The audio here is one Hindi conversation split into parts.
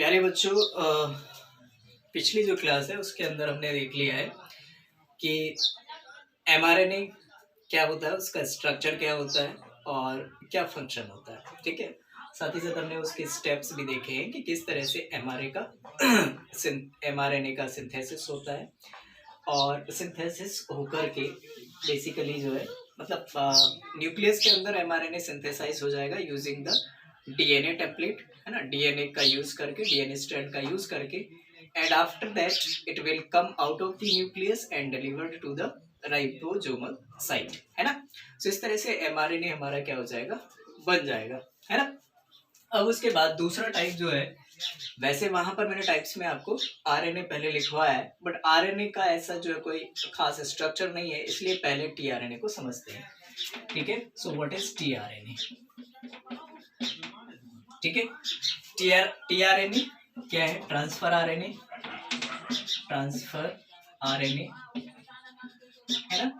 प्यारे बच्चों, पिछली जो क्लास है उसके अंदर हमने देख लिया है कि एमआरएनए क्या होता है, उसका स्ट्रक्चर क्या होता है और क्या फंक्शन होता है। ठीक है, साथ ही साथ हमने उसके स्टेप्स भी देखे हैं कि किस तरह से एमआरएनए का सिंथेसिस होता है और सिंथेसिस होकर के बेसिकली जो है मतलब न्यूक्लियस के अंदर एमआरएनए सिंथेसाइज हो जाएगा यूजिंग द डीएनए टेम्पलेट, है ना, डीएनए का यूज करके, डीएनए स्ट्रैंड का यूज करके, and after that it will come out of the nucleus and delivered to the ribosomal site, है ना। तो इस तरह से एमआरएनए हमारा क्या हो जाएगा, बन जाएगा, है ना। अब उसके बाद दूसरा टाइप जो है, वैसे वहां पर मैंने टाइप्स में आपको आरएनए पहले लिखवाया है, बट आरएनए का ऐसा जो है कोई खास स्ट्रक्चर नहीं है, इसलिए पहले टीआरएनए को समझते हैं। ठीक है, सो व्हाट इज टीआरएनए। ठीक है, टीआरएनए क्या है? ट्रांसफर आरएनए, ट्रांसफर आरएनए, है ना।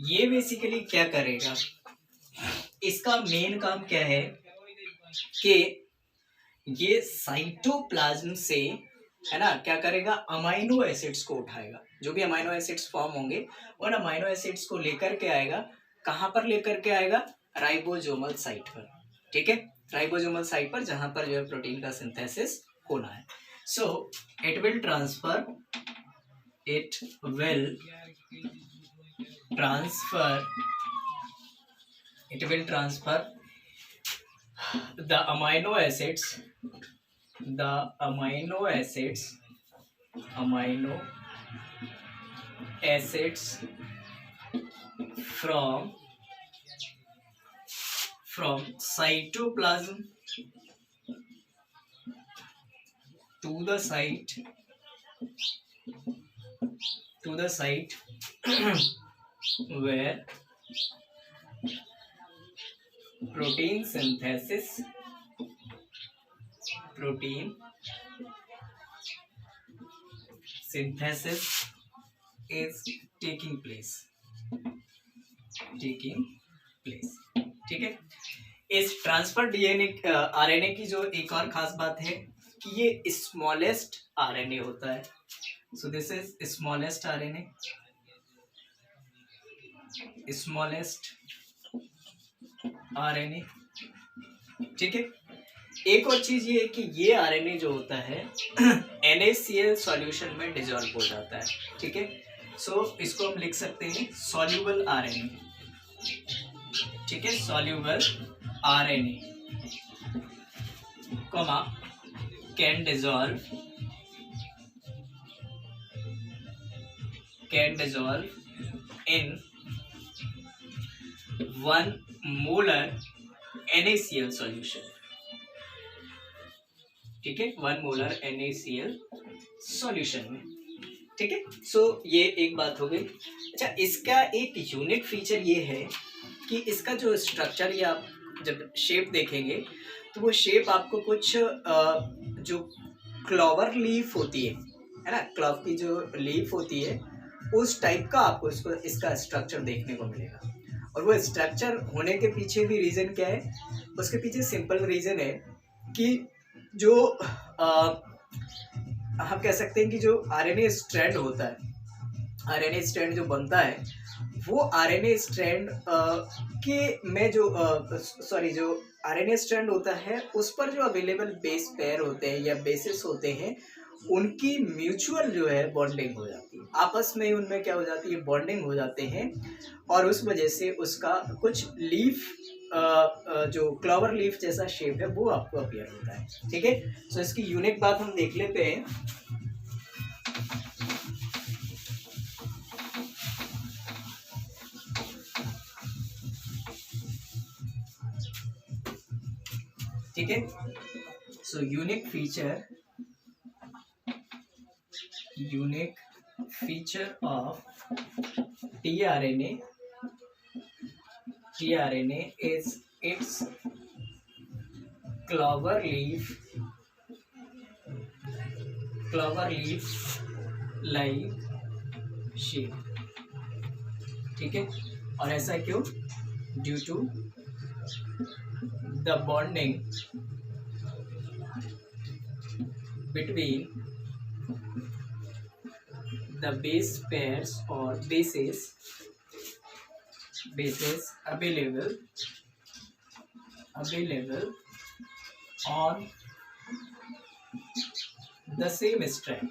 ये बेसिकली क्या करेगा, इसका मेन काम क्या है कि ये साइटोप्लाज्म से, है ना, क्या करेगा, अमाइनो एसिड्स को उठाएगा। जो भी अमाइनो एसिड्स फॉर्म होंगे उन अमाइनो एसिड्स को लेकर के आएगा। कहां पर लेकर के आएगा? राइबोसोमल साइट पर। ठीक है, राइबोसोमल साइट पर, जहां पर जो है प्रोटीन का सिंथेसिस होना है। So it will transfer the amino acids from cytoplasm to the site where protein synthesis is taking place। ठीक है, इस ट्रांसफर डीएनए आरएनए की जो एक और खास बात है कि ये स्मॉलेस्ट आरएनए होता है। So this is smallest RNA, ठीक है। एक और चीज ये है कि ये आरएनए जो होता है NaCl सॉल्यूशन में डिसॉल्व हो जाता है। ठीक है, सो इसको हम लिख सकते हैं सॉल्यूबल आरएनए। ठीक है, soluble RNA comma can dissolve in 1 molar NaCl solution. ठीक है, 1 molar NaCl सॉल्यूशन में। ठीक है, सो ये एक बात हो गई। अच्छा, इसका एक यूनिक फीचर ये है कि इसका जो स्ट्रक्चर, या आप जब शेप देखेंगे तो वो शेप आपको कुछ जो क्लॉवर लीफ होती है ना, क्लॉव की जो लीफ होती है उस टाइप का आपको इसका स्ट्रक्चर देखने को मिलेगा। और वो स्ट्रक्चर होने के पीछे भी रीजन क्या है? उसके पीछे सिंपल रीजन है कि जो हम कह सकते हैं कि जो आरएनए स्ट्रैंड होता है, आरएनए स्ट्रैंड जो बनता है, वो आरएनए स्ट्रैंड के में जो आरएनए स्ट्रैंड होता है उस पर जो अवेलेबल बेस पेयर होते हैं या बेसिस होते हैं, उनकी म्यूचुअल जो है बॉन्डिंग हो जाती है। आपस में उनमें क्या हो जाती है, बॉन्डिंग हो जाते हैं, और उस वजह से उसका कुछ लीफ जो क्लॉवर लीफ जैसा शेप है वो आपको अपीयर होता है। ठीक है, सो इसकी यूनिक बात हम देख लेते हैं। ठीक है, so unique feature of tRNA is its clover leaf like shape। ठीक है, और ऐसा क्यों? Due to the bonding between the base pairs or bases available on the same strand.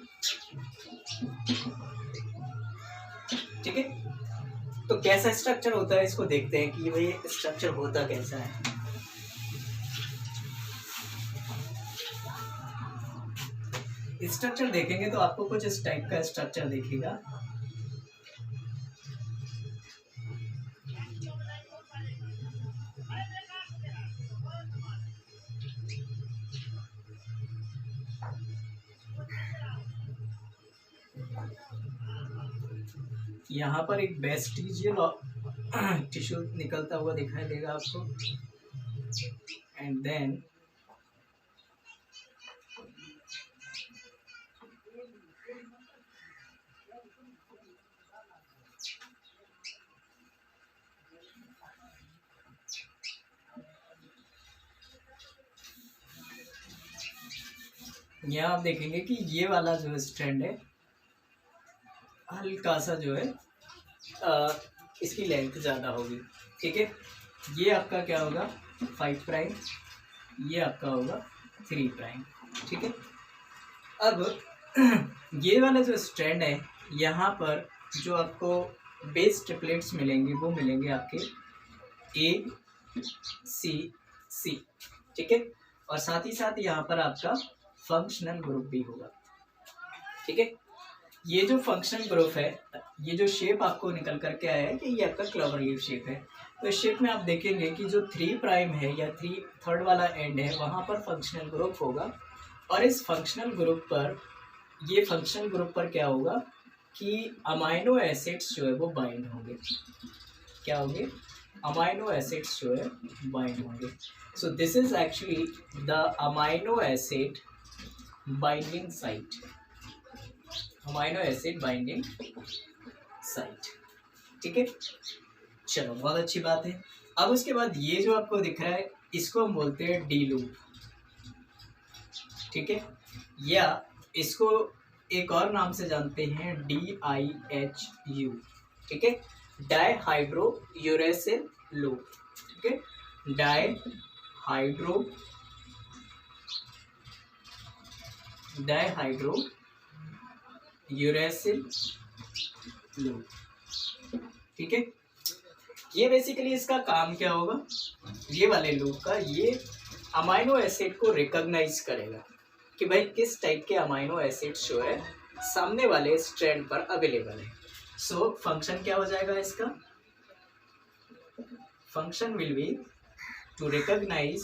ठीक है, तो कैसा स्ट्रक्चर होता है इसको देखते हैं कि भाई स्ट्रक्चर होता कैसा है। स्ट्रक्चर देखेंगे तो आपको कुछ इस टाइप का स्ट्रक्चर दिखेगा। यहाँ पर एक वेस्टिजियल टिश्यू निकलता हुआ दिखाई देगा आपको, एंड देन यहाँ आप देखेंगे कि ये वाला जो स्ट्रैंड है हल्का सा जो है इसकी लेंथ ज़्यादा होगी। ठीक है, ये आपका क्या होगा 5 प्राइम, ये आपका होगा 3 प्राइम। ठीक है, अब ये वाला जो स्ट्रैंड है यहाँ पर जो आपको बेस ट्रिपलेट्स मिलेंगे वो मिलेंगे आपके A C C। ठीक है, और साथ ही साथ यहाँ पर आपका फंक्शनल ग्रुप भी होगा। ठीक है, ये जो फंक्शनल ग्रुप है, ये जो शेप आपको निकल करके आया है कि ये आपका क्लवर लीफ शेप है। तो इस शेप में आप देखेंगे कि जो 3 प्राइम है या 3 वाला एंड है वहाँ पर फंक्शनल ग्रुप होगा, और इस फंक्शनल ग्रुप पर ये फंक्शनल ग्रुप पर क्या होगा कि अमाइनो एसिड्स जो है वो बाइंड होंगे। क्या होंगे? अमाइनो एसिड्स जो है बाइंड होंगे। So this is actually the amino acid binding site, amino acid binding site. ठीक है, चलो बहुत अच्छी बात है। अब उसके बाद ये जो आपको दिख रहा है इसको हम बोलते हैं डी लूप। ठीक है, या इसको एक और नाम से जानते हैं DIHU। ठीक है, डाइहाइड्रो यूरेसिल लूप। ठीक है, डाइहाइड्रो यूरेसिल लूप। ठीक है, ये बेसिकली इसका काम क्या होगा, ये वाले लूप का, ये अमाइनो एसिड को रिकॉग्नाइज करेगा कि भाई किस टाइप के अमाइनो एसिड्स जो है सामने वाले स्ट्रैंड पर अवेलेबल है। सो फंक्शन क्या हो जाएगा इसका? Function will be to recognise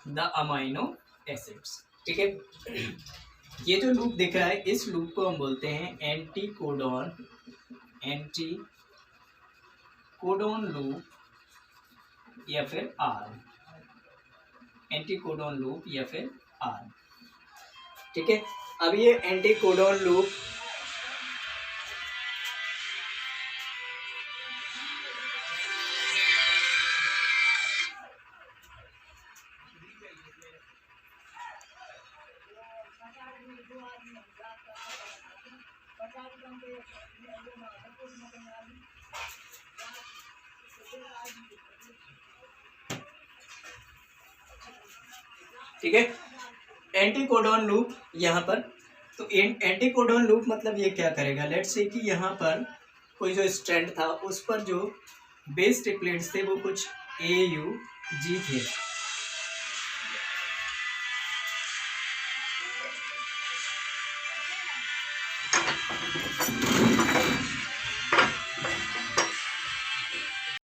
the amino acids. ठीक है, ये जो लूप दिख रहा है इस लूप को हम बोलते हैं एंटी कोडॉन लूप या फिर आर्म, एंटी कोडॉन लूप या फिर आर्म। ठीक है, अब ये एंटी कोडॉन लूप ठीक है, एंटी कोडॉन लूप यहाँ पर, तो एंटी कोडॉन लूप मतलब ये क्या करेगा, लेट्स से कि यहाँ पर कोई जो स्ट्रैंड था उस पर जो बेस ट्रिपलेट्स थे वो कुछ AUG थे।